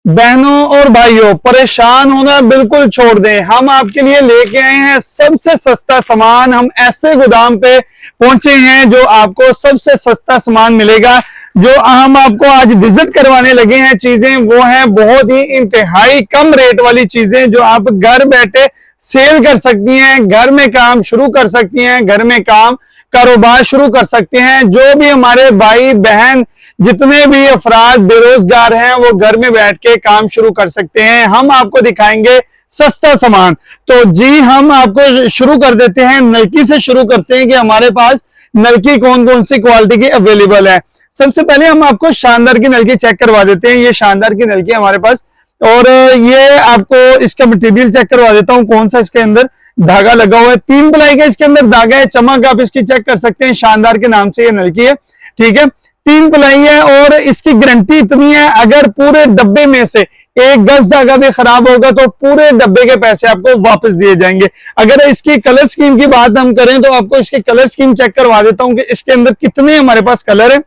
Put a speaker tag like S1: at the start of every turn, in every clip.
S1: बहनों और भाइयों, परेशान होना बिल्कुल छोड़ दें। हम आपके लिए लेके आए हैं सबसे सस्ता सामान। हम ऐसे गोदाम पे पहुंचे हैं जो आपको सबसे सस्ता सामान मिलेगा। जो हम आपको आज विजिट करवाने लगे हैं चीजें, वो हैं बहुत ही इंतहाई कम रेट वाली चीजें जो आप घर बैठे सेल कर सकती हैं, घर में काम शुरू कर सकती हैं, घर में काम कारोबार शुरू कर सकते हैं। जो भी हमारे भाई बहन जितने भी अफराद बेरोजगार हैं वो घर में बैठ के काम शुरू कर सकते हैं। हम आपको दिखाएंगे सस्ता सामान। तो जी हम आपको शुरू कर देते हैं, नलकी से शुरू करते हैं कि हमारे पास नलकी कौन कौन सी क्वालिटी की अवेलेबल है। सबसे पहले हम आपको शानदार की नलकी चेक करवा देते हैं। ये शानदार की नलकी हमारे पास, और ये आपको इसका मटेरियल चेक करवा देता हूं कौन सा इसके अंदर धागा लगा हुआ है। 3 प्लाई का इसके अंदर धागा है, चमक आप इसकी चेक कर सकते हैं। शानदार के नाम से ये नलकी है, ठीक है। 3 प्लाई है और इसकी गारंटी इतनी है, अगर पूरे डब्बे में से 1 गज धागा भी खराब होगा तो पूरे डब्बे के पैसे आपको वापस दिए जाएंगे। अगर इसकी कलर स्कीम की बात हम करें तो आपको इसकी कलर स्कीम चेक करवा देता हूं कि इसके अंदर कितने हमारे पास कलर है।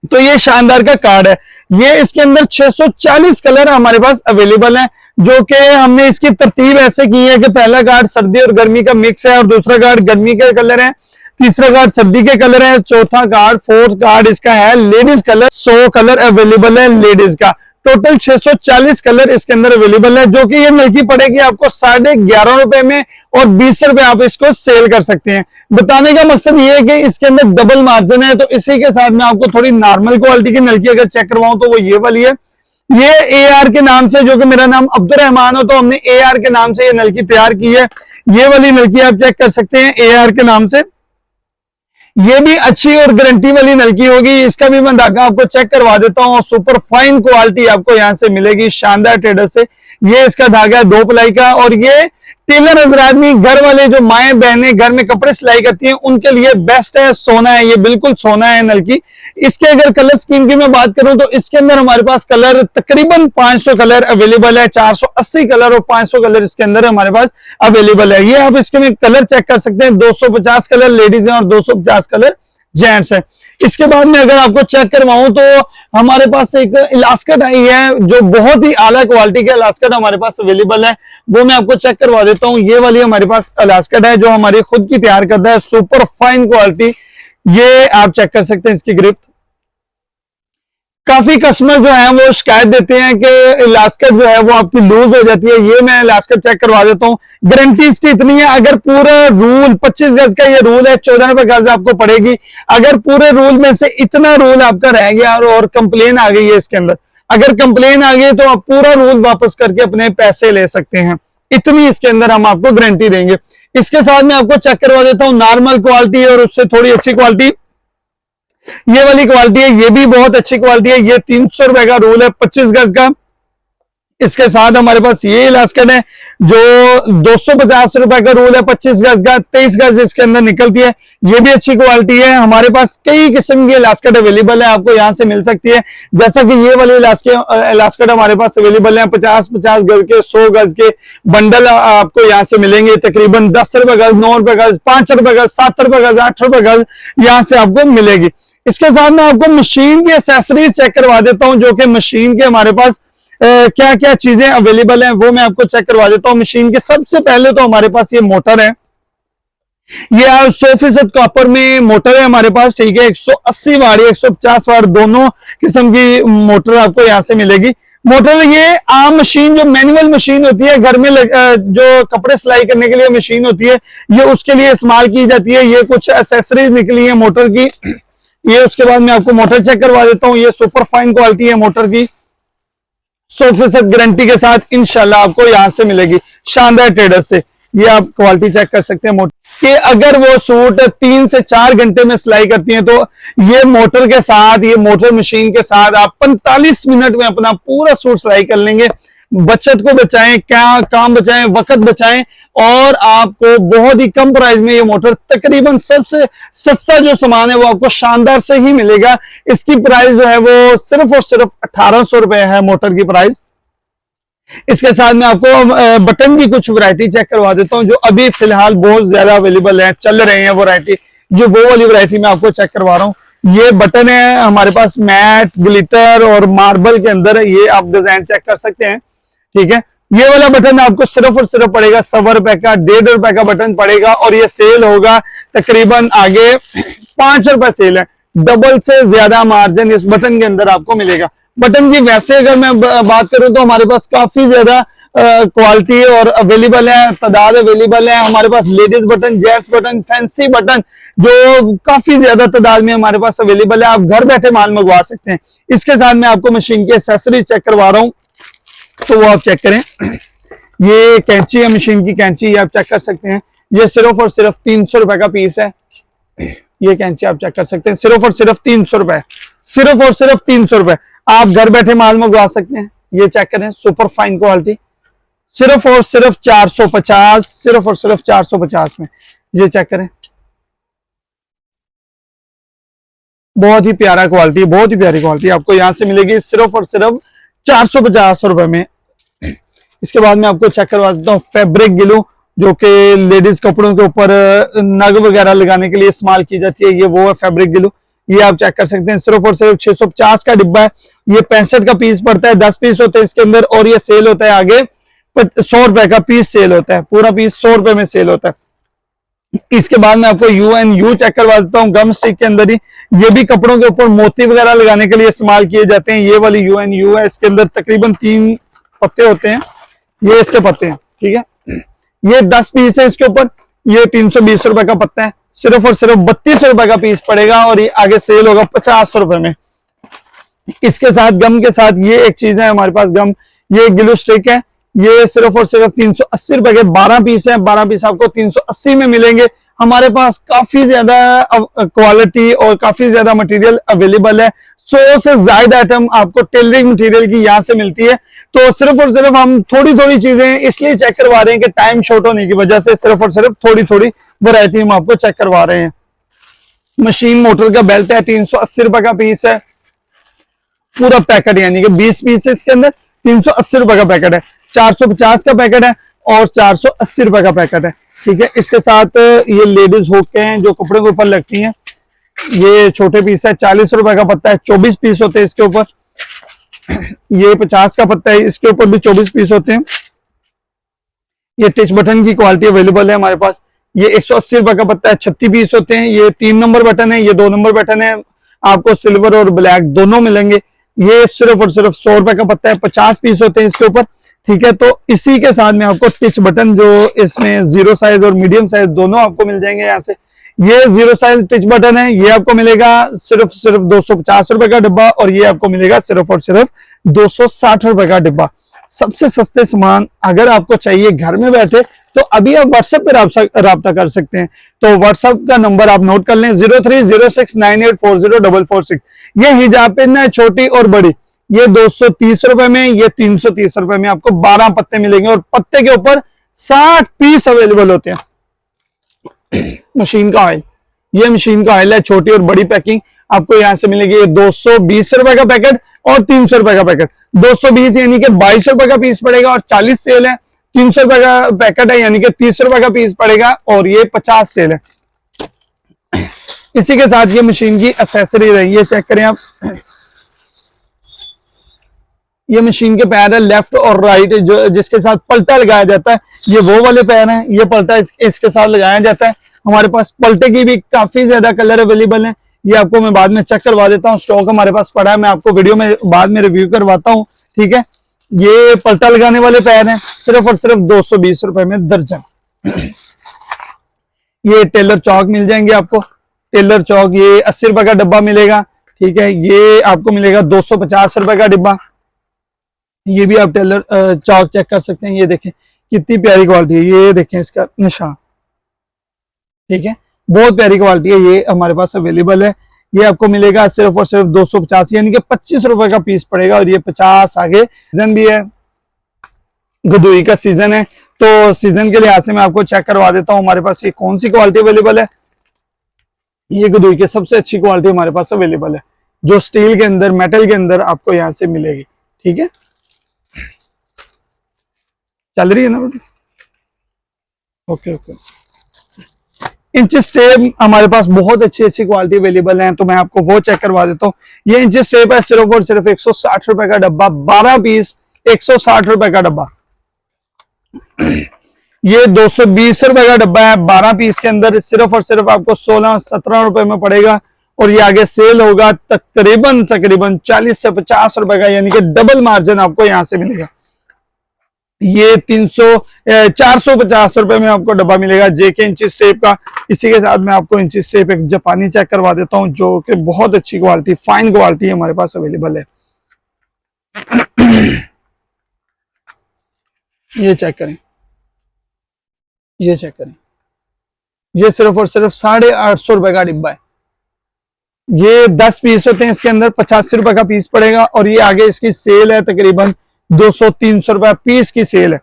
S1: तो ये शानदार का कार्ड है, ये इसके अंदर 640 कलर हमारे पास अवेलेबल है, जो कि हमने इसकी तरतीब ऐसे की है कि पहला कार्ड सर्दी और गर्मी का मिक्स है, और दूसरा कार्ड गर्मी के कलर है, तीसरा कार्ड सर्दी के कलर है, चौथा कार्ड फोर्थ कार्ड इसका है लेडीज कलर। 100 कलर अवेलेबल है लेडीज का। टोटल 640 कलर इसके अंदर अवेलेबल है, जो कि ये नलकी पड़ेगी आपको 11.5 रुपए में, और 20 रुपए आप इसको सेल कर सकते हैं। बताने का मकसद ये है कि इसके अंदर डबल मार्जिन है। तो इसी के साथ में आपको थोड़ी नॉर्मल क्वालिटी की नलकी अगर चेक करवाऊं तो वो ये वाली है। ये AR के नाम से, जो कि मेरा नाम अब्दुर्रहमान हो, तो हमने AR के नाम से ये नलकी तैयार की है। ये वाली नलकी आप चेक कर सकते हैं AR के नाम से। ये भी अच्छी और गारंटी वाली नलकी होगी। इसका भी मैं धागा आपको चेक करवा देता हूँ। सुपर फाइन क्वालिटी आपको यहां से मिलेगी शानदार ट्रेडर से। ये इसका धागा है 2 प्लाई का, और ये टेलर हजरात में घर वाले जो माए बहनें घर में कपड़े सिलाई करती हैं उनके लिए बेस्ट है। सोना है, ये बिल्कुल सोना है नलकी। इसके अगर कलर स्कीम की मैं बात करूं तो इसके अंदर हमारे पास कलर तकरीबन 500 कलर अवेलेबल है। 480 कलर और 500 कलर इसके अंदर हमारे पास अवेलेबल है। ये आप इसके में कलर चेक कर सकते हैं। 250 कलर लेडीज हैं और 250 कलर जेंट्स है। इसके बाद में अगर आपको चेक करवाऊं तो हमारे पास एक इलास्कट आई है, जो बहुत ही आला क्वालिटी का इलास्कट हमारे पास अवेलेबल है। वो मैं आपको चेक करवा देता हूं। ये वाली हमारे पास इलास्कट है जो हमारी खुद की तैयार करता है, सुपर फाइन क्वालिटी। ये आप चेक कर सकते हैं इसकी गिरफ्त। काफी कस्टमर जो है वो शिकायत देते हैं कि इलास्कट जो है वो आपकी लूज हो जाती है। ये मैं इलास्कट चेक करवा देता हूँ। गारंटी इसकी इतनी है, अगर पूरा रूल 25 गज का ये रूल है, 14 रुपए गज आपको पड़ेगी। अगर पूरे रूल में से इतना रूल आपका रह गया और कंप्लेन आ गई है इसके अंदर, अगर कंप्लेन आ गई तो आप पूरा रूल वापस करके अपने पैसे ले सकते हैं। इतनी इसके अंदर हम आपको गारंटी देंगे। इसके साथ में आपको चेक करवा देता हूँ नॉर्मल क्वालिटी और उससे थोड़ी अच्छी क्वालिटी। ये वाली क्वालिटी है, ये भी बहुत अच्छी क्वालिटी है। ये 300 रुपए का रोल है 25 गज का। इसके साथ हमारे पास ये इलास्कट है जो 250 रुपए का रोल है 25 गज का। 23 गज इसके अंदर निकलती है। ये भी अच्छी क्वालिटी है। हमारे पास कई किस्म की इलास्कट अवेलेबल है, आपको यहां से मिल सकती है। जैसा कि ये वाले इलास्कट हमारे पास अवेलेबल है 50-50 गज के, 100 गज के बंडल आपको यहां से मिलेंगे। तकरीबन 10 रुपए गज, 9 रुपए गज, 5 रुपए गज, 7 रुपए गज, 8 रुपए गज यहां से आपको मिलेगी। इसके साथ में आपको मशीन की एक्सेसरीज चेक करवा देता हूं, जो कि मशीन के हमारे पास क्या क्या चीजें अवेलेबल हैं वो मैं आपको चेक करवा देता हूं। मशीन के सबसे पहले तो हमारे पास ये मोटर है। ये 100% कॉपर में मोटर है हमारे पास, ठीक है। 180 वाट, 150 वाट दोनों किस्म की मोटर आपको यहां से मिलेगी। मोटर ये आम मशीन जो मैनुअल मशीन होती है घर में जो कपड़े सिलाई करने के लिए मशीन होती है, ये उसके लिए इस्तेमाल की जाती है। ये कुछ एक्सेसरीज निकली है मोटर की। ये उसके बाद मैं आपको मोटर चेक करवा देता हूँ। ये सुपर फाइन क्वालिटी है मोटर की, 100% गारंटी के साथ इंशाल्लाह आपको यहां से मिलेगी शानदार ट्रेडर से। ये आप क्वालिटी चेक कर सकते हैं मोटर कि अगर वो सूट 3 से 4 घंटे में सिलाई करती हैं तो ये मोटर के साथ, ये मोटर मशीन के साथ आप 45 मिनट में अपना पूरा सूट सिलाई कर लेंगे। बचत को बचाएं, क्या काम बचाएं, वक्त बचाएं, और आपको बहुत ही कम प्राइस में ये मोटर, तकरीबन सबसे सस्ता जो सामान है वो आपको शानदार से ही मिलेगा। इसकी प्राइस जो है वो सिर्फ और सिर्फ 1800 रुपए है मोटर की प्राइस। इसके साथ में आपको बटन की कुछ वैरायटी चेक करवा देता हूं जो अभी फिलहाल बहुत ज्यादा अवेलेबल है, चल रहे हैं वैरायटी। जो वो वाली वैरायटी मैं आपको चेक करवा रहा हूँ। ये बटन है हमारे पास मैट, ग्लिटर और मार्बल के अंदर है, ये आप डिजाइन चेक कर सकते हैं। ठीक है, ये वाला बटन आपको सिर्फ और सिर्फ पड़ेगा 100 रुपए का, 1.5 रुपए का बटन पड़ेगा और ये सेल होगा तकरीबन आगे 5 रुपए सेल है। डबल से ज्यादा मार्जिन इस बटन के अंदर आपको मिलेगा। बटन की वैसे अगर मैं बात करूं तो हमारे पास काफी ज्यादा क्वालिटी और अवेलेबल है, तादाद अवेलेबल है हमारे पास। Ladies button, gents button, fancy button जो काफी ज्यादा तादाद में हमारे पास अवेलेबल है। आप घर बैठे माल मंगवा सकते हैं। इसके साथ मैं आपको मशीन की एक्सेसरीज चेक करवा रहा हूं, तो वो आप चेक करें। ये कैंची है, मशीन की कैंची, ये आप चेक कर सकते हैं। ये सिर्फ और सिर्फ 300 रुपए का पीस है। ये कैंची आप चेक कर सकते हैं, सिर्फ और सिर्फ 300 रुपए, सिर्फ और सिर्फ 300 रुपए। आप घर बैठे माल मंगवा सकते हैं। ये चेक करें, सुपर फाइन क्वालिटी, सिर्फ और सिर्फ 450, सिर्फ और सिर्फ 450 में। ये चेक करें, बहुत ही प्यारा क्वालिटी, बहुत ही प्यारी क्वालिटी आपको यहां से मिलेगी सिर्फ और सिर्फ 450 रुपए में। इसके बाद मैं आपको चेक करवा देता हूँ फैब्रिक ग्लू, जो कि लेडीज कपड़ों के ऊपर नग वगैरह लगाने के लिए इस्तेमाल की जाती है। ये वो है फैब्रिक ग्लू, ये आप चेक कर सकते हैं। सिर्फ और सिर्फ 650 का डिब्बा है। ये 65 का पीस पड़ता है, 10 पीस होते हैं इसके अंदर और ये सेल होता है आगे 100 रुपए का पीस सेल होता है। पूरा पीस 100 रुपए में सेल होता है। इसके बाद मैं आपको यू चेक करवा देता हूँ गम स्टिक के अंदर ही। ये भी कपड़ों के ऊपर मोती वगैरह लगाने के लिए इस्तेमाल किए जाते हैं। ये वाली यू है, इसके अंदर तकरीबन 3 पत्ते होते हैं, ये इसके पत्ते हैं। ठीक है, ये 10 पीस है इसके ऊपर, ये 320 रुपए का पत्ता है। सिर्फ और सिर्फ 32 रुपए का पीस पड़ेगा और ये आगे सेल होगा 50 रुपए में। इसके साथ गम के साथ ये एक चीज है हमारे पास गम, ये ग्लू स्टिक है। ये सिर्फ और सिर्फ 380 रुपए के 12 पीस है। 12 पीस आपको 380 में मिलेंगे। हमारे पास काफी ज्यादा क्वालिटी और काफी ज्यादा मटेरियल अवेलेबल है। 100 से ज्यादा आइटम आपको टेलरिंग मटेरियल की यहां से मिलती है। तो सिर्फ और सिर्फ हम थोड़ी थोड़ी चीजें इसलिए चेक करवा रहे हैं कि टाइम शॉर्ट होने की वजह से सिर्फ और सिर्फ थोड़ी थोड़ी वैरायटी हम आपको चेक करवा रहे हैं। मशीन मोटर का बेल्ट है, 380 रुपए का पीस है। पूरा पैकेट यानी कि 20 पीस है इसके अंदर, 380 रुपए का पैकेट है। 450 का पैकेट है और 480 रुपए का पैकेट है। ठीक है, इसके साथ ये लेडीज हुक के हैं जो कपड़े के ऊपर लगती हैं। ये छोटे पीस है, 40 रुपए का पत्ता है, 24 पीस होते हैं इसके ऊपर। ये 50 का पत्ता है, इसके ऊपर भी 24 पीस होते हैं। ये टच बटन की क्वालिटी अवेलेबल है हमारे पास। ये 180 रुपए का पत्ता है, 36 पीस होते हैं। ये 3 नंबर बटन है, ये 2 नंबर बटन है। आपको सिल्वर और ब्लैक दोनों मिलेंगे। ये सिर्फ और सिर्फ 100 रुपए का पत्ता है, 50 पीस होते हैं इसके ऊपर। ठीक है, तो इसी के साथ में आपको टिच बटन जो इसमें 0 साइज और मीडियम साइज दोनों आपको मिल जाएंगे यहाँ से। ये 0 साइज टिच बटन है, ये आपको मिलेगा सिर्फ 250 रुपए का डिब्बा और ये आपको मिलेगा सिर्फ और सिर्फ 260 रुपए का डिब्बा। सबसे सस्ते सामान अगर आपको चाहिए घर में बैठे तो अभी आप व्हाट्सएप पे राब्ता कर सकते हैं। तो व्हाट्सएप का नंबर आप नोट कर लें, 030698404446। ये हिजाब पिन है छोटी और बड़ी, ये 230 रुपए में, ये 330 रुपए में आपको 12 पत्ते मिलेंगे और पत्ते के ऊपर 60 पीस अवेलेबल होते हैं। मशीन का ऑयल, ये मशीन का ऑयल है, छोटी और बड़ी पैकिंग आपको यहां से मिलेगी। 220 रुपए का पैकेट और 300 रुपए का पैकेट। 220 यानी कि 22 रुपए का पीस पड़ेगा और 40 सेल है। 300 रुपए का पैकेट है यानी कि 30 रुपए का पीस पड़ेगा और ये 50 सेल है। इसी के साथ ये मशीन की एक्सेसरी है, ये चेक करें आप। ये मशीन के पैर है लेफ्ट और राइट, जो जिसके साथ पलटा लगाया जाता है। ये वो वाले पैर हैं, ये पलटा इसके साथ लगाया जाता है। हमारे पास पलटे की भी काफी ज्यादा कलर अवेलेबल है। ये आपको मैं बाद में चेक करवा देता हूँ, स्टॉक हमारे पास पड़ा है, मैं आपको वीडियो में बाद में रिव्यू करवाता हूँ। ठीक है, ये पलटा लगाने वाले पैर हैं, सिर्फ और सिर्फ 220 रुपए में दर्जन। ये टेलर चौक मिल जाएंगे आपको, टेलर चौक ये 80 रुपए का डब्बा मिलेगा। ठीक है, ये आपको मिलेगा 250 रुपए का डिब्बा। ये भी आप टेलर चौक चेक कर सकते हैं। ये देखें कितनी प्यारी क्वालिटी है, ये देखें इसका निशान। ठीक है, बहुत प्यारी क्वालिटी है, ये हमारे पास अवेलेबल है। ये आपको मिलेगा सिर्फ और सिर्फ 250 यानी कि 25 रुपए का पीस पड़ेगा और ये 50 आगे। सीजन भी है, गदोई का सीजन है, तो सीजन के लिहाज से मैं आपको चेक करवा देता हूँ हमारे पास ये कौन सी क्वालिटी अवेलेबल है। ये गदोई की सबसे अच्छी क्वालिटी हमारे पास अवेलेबल है, जो स्टील के अंदर, मेटल के अंदर आपको यहाँ से मिलेगी। ठीक है, चल रही है ना बेटी? Okay okay. इंचेस टेप हमारे पास बहुत अच्छी अच्छी क्वालिटी अवेलेबल है, तो मैं आपको वो चेक करवा देता हूँ। ये इंचेस टेप है सिर्फ और सिर्फ 160 रुपए का डब्बा, 12 पीस 160 रुपए का डब्बा। ये 220 रुपए का डब्बा है, 12 पीस के अंदर सिर्फ और सिर्फ आपको 16-17 रुपए में पड़ेगा। और ये आगे सेल होगा तकरीबन 40 से 50 रुपए का, यानी कि डबल मार्जिन आपको यहां से मिलेगा। ये 450 रुपए में आपको डब्बा मिलेगा जेके इंचेस टेप का। इसी के साथ मैं आपको इंचेस टेप एक जापानी चेक करवा देता हूं, जो कि बहुत अच्छी क्वालिटी, फाइन क्वालिटी हमारे पास अवेलेबल है। ये चेक करें, ये चेक करें, ये सिर्फ और सिर्फ 850 रुपए का डिब्बा है। ये 10 पीस होते हैं, इसके अंदर 85 रुपए का पीस पड़ेगा। और ये आगे इसकी सेल है तकरीबन 200-300 रुपए पीस की सेल है।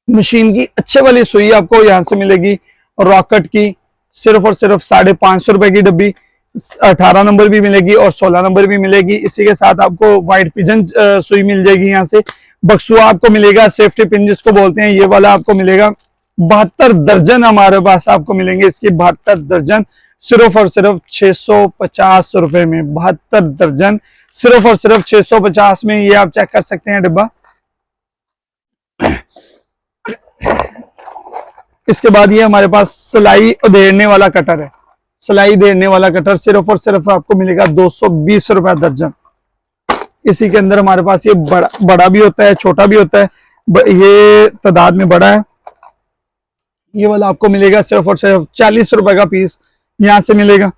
S1: मशीन की अच्छे वाली सुई आपको यहां से मिलेगी, रॉकेट की सिर्फ और सिर्फ 550 रुपए की डब्बी, 18 नंबर भी मिलेगी और 16 नंबर भी मिलेगी। इसी के साथ आपको व्हाइट पिजन सुई मिल जाएगी यहाँ से। बक्सुआ आपको मिलेगा, सेफ्टी पिन जिसको बोलते हैं, ये वाला आपको मिलेगा। 72 दर्जन हमारे पास आपको मिलेंगे, इसकी 72 दर्जन सिर्फ और सिर्फ 650 रुपए में। 72 दर्जन सिर्फ और सिर्फ 650 में, ये आप चेक कर सकते हैं डिब्बा। इसके बाद ये हमारे पास सिलाई उधेड़ने वाला कटर है। सिलाई उधेड़ने वाला कटर सिर्फ और सिर्फ आपको मिलेगा 220 रुपए दर्जन। इसी के अंदर हमारे पास ये बड़ा भी होता है, छोटा भी होता है, ये तादाद में बड़ा है। ये वाला आपको मिलेगा सिर्फ और सिर्फ 40 रुपए का पीस यहां से मिलेगा।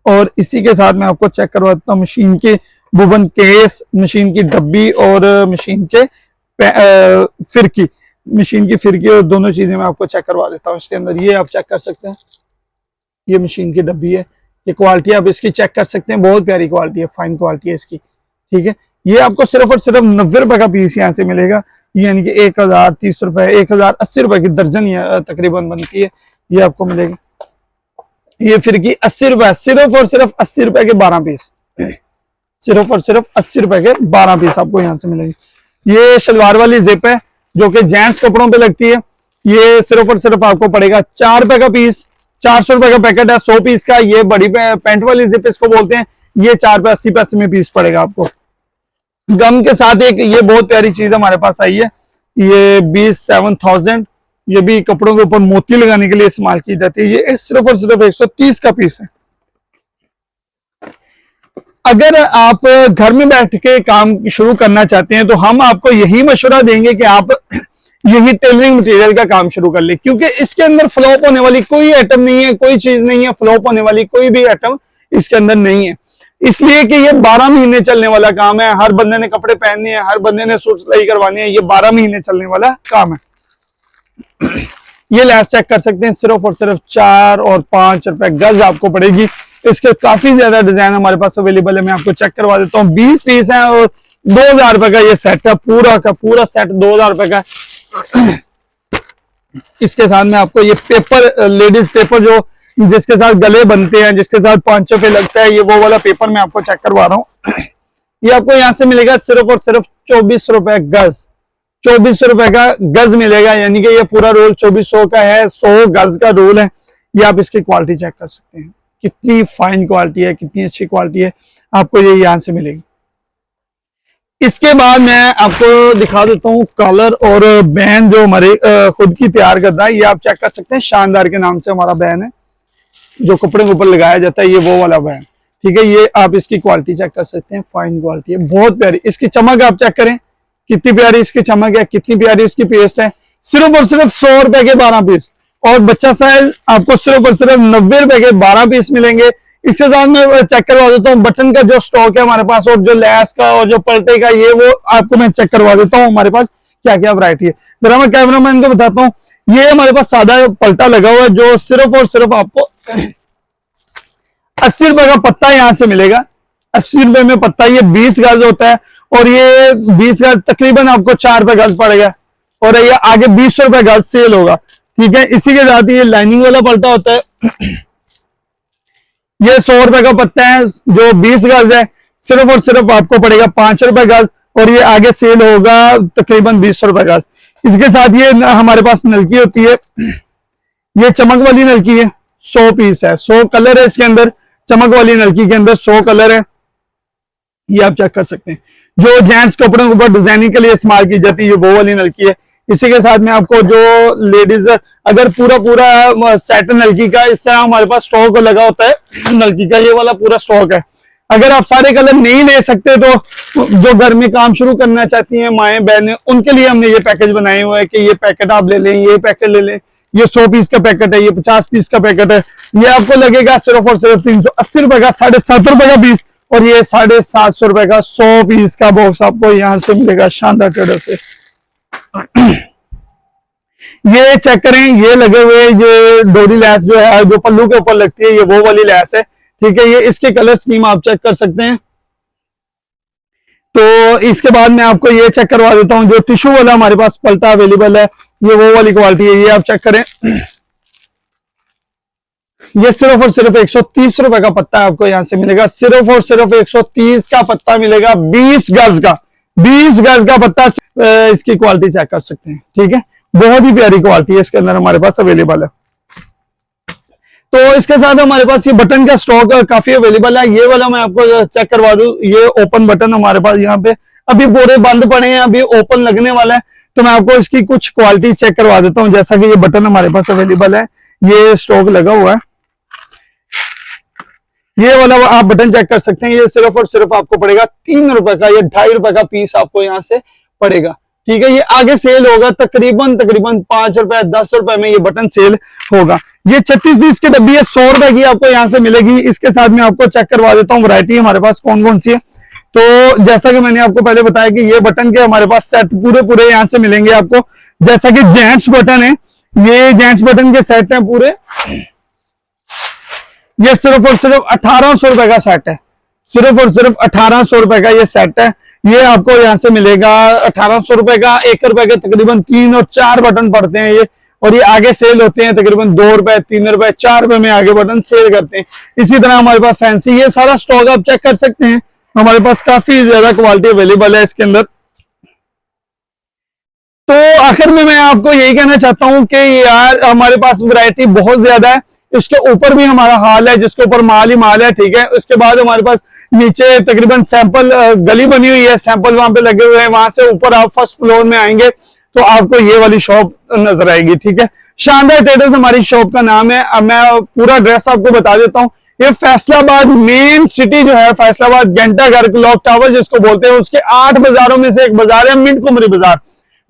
S1: और इसी के साथ मैं आपको चेक करवाता हूँ मशीन के बुबन केस, मशीन की डब्बी और मशीन के फिरकी, मशीन की फिरकी, और दोनों चीजें मैं आपको चेक करवा देता हूँ। इसके अंदर ये आप चेक कर सकते हैं, ये मशीन की डब्बी है। ये क्वालिटी आप इसकी चेक कर सकते हैं, बहुत प्यारी क्वालिटी है, फाइन क्वालिटी है इसकी। ठीक है, ये आपको सिर्फ और सिर्फ 90 रुपए का पीस यहाँ से मिलेगा, यानी कि 1030 रुपए, 1080 रुपए की दर्जन तकरीबन बनती है, ये आपको मिलेगी। ये फिरकी 80 रुपए, सिर्फ और सिर्फ 80 रुपए के 12 पीस, सिर्फ और सिर्फ 80 रुपए के 12 पीस आपको यहाँ से मिलेगी। ये शलवार वाली जिप है जो कि जेंट्स कपड़ों पे लगती है, ये सिर्फ और सिर्फ आपको पड़ेगा 4 रुपए का पीस। 400 रुपए का पैकेट है 100 पीस का। ये बड़ी पैंट वाली जिप इसको बोलते हैं, ये 4 रुपए 80 पैसे में पीस पड़ेगा आपको। गम के साथ एक ये बहुत प्यारी चीज हमारे पास आई है, ये 27,000, ये भी कपड़ों के ऊपर मोती लगाने के लिए इस्तेमाल की जाती है। ये सिर्फ और सिर्फ 130 का पीस है। अगर आप घर में बैठ के काम शुरू करना चाहते हैं तो हम आपको यही मशवरा देंगे कि आप यही टेलरिंग मटेरियल का काम शुरू कर ले, क्योंकि इसके अंदर फ्लॉप होने वाली कोई आइटम नहीं है, कोई चीज नहीं है, फ्लॉप होने वाली कोई भी आइटम इसके अंदर नहीं है। इसलिए कि ये 12 महीने चलने वाला काम है। हर बंदे ने कपड़े पहनने हैं, हर बंदे ने सूट सिलाई करवानी है, ये 12 महीने चलने वाला काम है। ये लैस चेक कर सकते हैं, सिर्फ और सिर्फ 4 और 5 रुपए गज आपको पड़ेगी। इसके काफी ज्यादा डिजाइन हमारे पास अवेलेबल है, मैं आपको चेक करवा देता हूँ। 20 पीस है और 2000 रुपए का ये सेट है, पूरा का पूरा सेट 2000 रुपए का। इसके साथ में आपको ये पेपर, लेडीज पेपर जो जिसके साथ गले बनते हैं, जिसके साथ पांचों पे लगता है, ये वो वाला पेपर मैं आपको चेक करवा रहा हूँ। ये आपको यहाँ से मिलेगा सिर्फ और सिर्फ 24 रुपए गज, 24 रुपए का गज मिलेगा, यानी कि ये पूरा रोल 2400 का है, 100 गज का रोल है। ये आप इसकी क्वालिटी चेक कर सकते हैं, कितनी फाइन क्वालिटी है, कितनी अच्छी क्वालिटी है, आपको ये यहाँ से मिलेगी। इसके बाद मैं आपको दिखा देता हूँ कॉलर और बैन जो हमारे खुद की तैयार करता है। ये आप चेक कर सकते हैं, शानदार के नाम से हमारा बैन है, जो कपड़े के ऊपर लगाया जाता है, ये वो वाला बैन। ठीक है, ये आप इसकी क्वालिटी चेक कर सकते हैं, फाइन क्वालिटी है, बहुत प्यारी। इसकी चमक आप चेक करें, कितनी प्यारी इसकी चमक है, कितनी प्यारी इसकी पेस्ट है। सिर्फ और सिर्फ 100 रुपए के 12 पीस, और बच्चा साइज आपको सिर्फ और सिर्फ 90 रुपए के 12 पीस मिलेंगे। इसके साथ में चेक करवा देता हूँ बटन का जो स्टॉक है हमारे पास, और जो लैस का और जो पलटे का, ये वो आपको मैं चेक करवा देता हूँ हमारे पास क्या क्या वैरायटी है। जरा मैं कैमरामैन को बताता हूँ, ये हमारे पास सादा पलटा लगा हुआ है जो सिर्फ और सिर्फ आपको 80 रुपए का पत्ता यहां से मिलेगा। 80 रुपए में पत्ता, ये 20 गज होता है, और ये 20 गज तकरीबन आपको 4 रुपए गज पड़ेगा, और ये आगे 20 रुपए गज सेल होगा। ठीक है, इसी के साथ ये लाइनिंग वाला पलटा होता है, ये 100 रुपए का पत्ता है जो 20 गज है, सिर्फ और सिर्फ आपको पड़ेगा 5 रुपए गज, और ये आगे सेल होगा तकरीबन 20 रुपए गज। इसके साथ ये हमारे पास नलकी होती है, ये चमक वाली नलकी है, 100 पीस है, 100 कलर है इसके अंदर। चमक वाली नलकी के अंदर 100 कलर है, ये आप चेक कर सकते हैं। जो जेंट्स कपड़ों के ऊपर डिजाइनिंग के लिए इस्तेमाल की जाती है, ये वो वाली नलकी है। इसी के साथ में आपको जो लेडीज अगर पूरा सेट नलकी का इस तरह हमारे पास स्टॉक लगा होता है नलकी का, ये वाला पूरा स्टॉक है। अगर आप सारे कलर नहीं ले सकते तो जो घर में काम शुरू करना चाहती हैं माएँ बहनें, उनके लिए हमने ये पैकेज बनाए हुए हैं कि ये पैकेट आप ले लें, ये पैकेट ले लें। ये 100 पीस का पैकेट है, ये 50 पीस का पैकेट है। ये आपको लगेगा सिर्फ और सिर्फ 380 रुपए का, 7.5 रुपए का पीस। और ये 750 रुपए का 100 पीस का बॉक्स आपको यहां से मिलेगा शानदार ट्रेडर से। ये चेक करें, ये लगे हुए ये डोरी लैस जो है, जो पल्लू के ऊपर लगती है, ये वो वाली लैस है, ठीक है। ये इसके कलर स्कीम आप चेक कर सकते हैं। तो इसके बाद मैं आपको ये चेक करवा देता हूं, जो टिश्यू वाला हमारे पास पल्टा अवेलेबल है, ये वो वाली क्वालिटी है, ये आप चेक करें। ये सिर्फ और सिर्फ 130 रुपए का पत्ता आपको यहां से मिलेगा, सिर्फ और सिर्फ 130 का पत्ता मिलेगा, 20 गज का, 20 गज का पत्ता। इसकी क्वालिटी चेक कर सकते हैं, ठीक है। बहुत ही प्यारी क्वालिटी है इसके अंदर हमारे पास अवेलेबल है। तो इसके साथ हमारे पास ये बटन का स्टॉक काफी अवेलेबल है। ये वाला मैं आपको चेक करवा दूं, ये ओपन बटन हमारे पास यहाँ पे अभी पूरे बंद पड़े हैं, अभी ओपन लगने वाला है। तो मैं आपको इसकी कुछ क्वालिटी चेक करवा देता हूं। जैसा कि ये बटन हमारे पास अवेलेबल है, ये स्टॉक लगा हुआ है, ये वाला आप बटन चेक कर सकते हैं। ये सिर्फ और सिर्फ आपको पड़ेगा 3 रुपए का, ये 2.5 रुपए का पीस आपको यहां से पड़ेगा, ठीक है। ये आगे सेल होगा तकरीबन 5 रुपए 10 रुपए में ये बटन सेल होगा। ये 36 पीस की डब्बी है, 100 रुपए की आपको यहां से मिलेगी। इसके साथ में आपको चेक करवा देता हूँ वैरायटी हमारे पास कौन कौन सी है। तो जैसा कि मैंने आपको पहले बताया कि ये बटन के हमारे पास सेट पूरे यहां से मिलेंगे आपको। जैसा कि जेंट्स बटन है, ये जेंट्स बटन के सेट है पूरे, ये सिर्फ और सिर्फ 1800 रुपए का सेट है, सिर्फ और सिर्फ 1800 रुपए का ये सेट है। ये आपको यहां से मिलेगा 1800 रुपए का। 1 रुपए के तकरीबन 3 और 4 बटन पड़ते हैं ये, और ये आगे सेल होते हैं तकरीबन 2 रुपए 3 रुपए 4 रुपए में आगे बटन सेल करते हैं। इसी तरह हमारे पास फैंसी, ये सारा स्टॉक आप चेक कर सकते हैं, हमारे पास काफी ज्यादा क्वालिटी अवेलेबल है इसके अंदर। तो आखिर में मैं आपको यही कहना चाहता हूं कि यार हमारे पास वैरायटी बहुत ज्यादा है। इसके ऊपर भी हमारा हाल है जिसके ऊपर माल ही माल है, ठीक है। उसके बाद हमारे पास नीचे तकरीबन सैंपल गली बनी हुई है, सैंपल वहां पे लगे हुए हैं। वहां से ऊपर आप फर्स्ट फ्लोर में आएंगे तो आपको ये वाली शॉप नजर आएगी, ठीक है। शानदार ट्रेडर्स हमारी शॉप का नाम है। अब मैं पूरा एड्रेस आपको बता देता हूँ। ये फैसलाबाद मेन सिटी जो है, फैसलाबाद घंटाघर क्लॉक टावर जिसको बोलते हैं, उसके 8 बाजारों में से एक बाजार है मिंट कुमरी बाजार।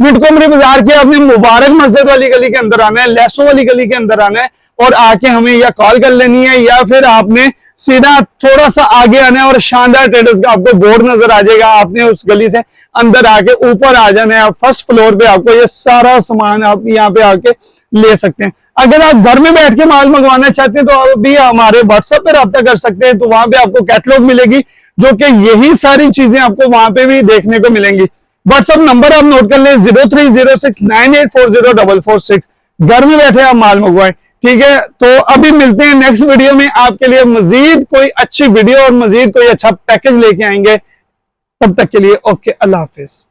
S1: मिंट कुमरी बाजार के आपने मुबारक मस्जिद वाली गली के अंदर आना है, लहसों वाली गली के अंदर आना है, और आके हमें या कॉल कर लेनी है, या फिर आपने सीधा थोड़ा सा आगे आना है और शानदार ट्रेडर्स का आपको बोर्ड नजर आ जाएगा। आपने उस गली से अंदर आके ऊपर आ जाना है। आप फर्स्ट फ्लोर पे आपको ये सारा सामान आप यहाँ पे आके ले सकते हैं। अगर आप घर में बैठ के माल मंगवाना चाहते हैं तो आप भी हमारे व्हाट्सएप पे रब्ता कर सकते हैं। तो वहां पे आपको कैटलॉग मिलेगी, जो कि यही सारी चीजें आपको वहां पे भी देखने को मिलेंगी। व्हाट्सएप नंबर आप नोट कर ले, 0306984046। घर में बैठे आप माल मंगवाएं, ठीक है। तो अभी मिलते हैं नेक्स्ट वीडियो में, आपके लिए मजीद कोई अच्छी वीडियो और मजीद कोई अच्छा पैकेज लेके आएंगे। तब तक के लिए ओके, अल्लाह हाफिज।